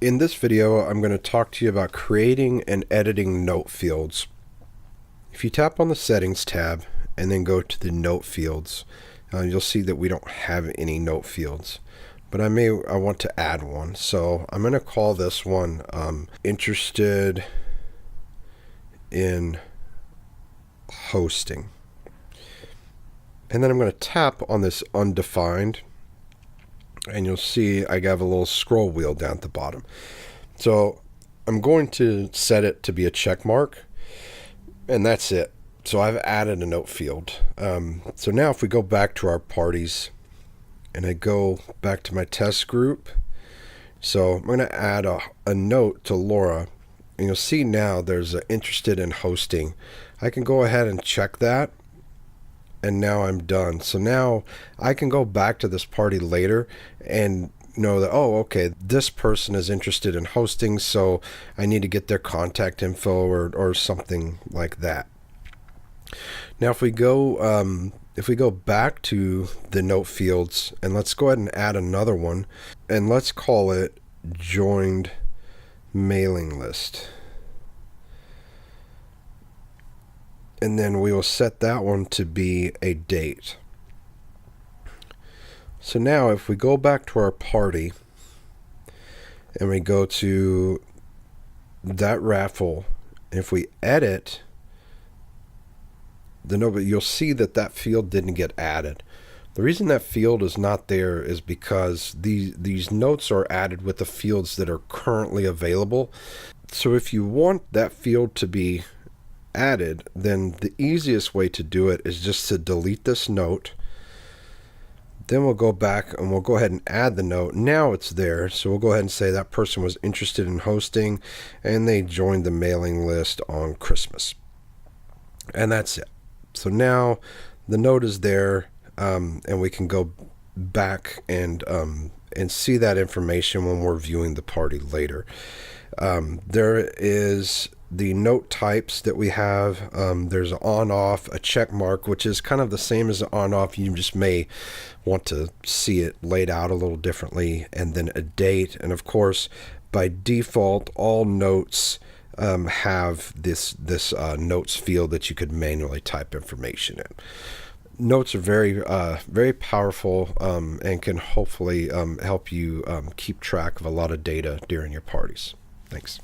In this video, I'm going to talk to you about creating and editing note fields. If you tap on the Settings tab and then go to the note fields, you'll see that we don't have any note fields, but I want to add one. So I'm going to call this one interested in hosting. And then I'm going to tap on this undefined, and you'll see I have a little scroll wheel down at the bottom. So I'm going to set it to be a check mark, and that's it. So I've added a note field. So now if we go back to our parties and I go back to my test group, so I'm going to add a note to Laura, and you'll see now there's an interested in hosting. I can go ahead and check that, and now I'm done. So now I can go back to this party later and know that, oh, okay, this person is interested in hosting, so I need to get their contact info or something like that. Now if we go back to the note fields, and let's go ahead and add another one, and let's call it joined mailing list. And then we will set that one to be a date. So now if we go back to our party and we go to that raffle, if we edit the note, you'll see that that field didn't get added. The reason that field is not there is because these notes are added with the fields that are currently available. So if you want that field to be added, then the easiest way to do it is just to delete this note. Then we'll go back and we'll go ahead and add the note. Now it's there, so we'll go ahead and say that person was interested in hosting and they joined the mailing list on Christmas. And that's it. So now the note is there, and we can go back and see that information when we're viewing the party later. There is the note types that we have. There's an on-off, a check mark, which is kind of the same as an on-off. You just may want to see it laid out a little differently, and then a date. And of course, by default, all notes have this notes field that you could manually type information in. Notes are very powerful, and can hopefully help you keep track of a lot of data during your parties. Thanks.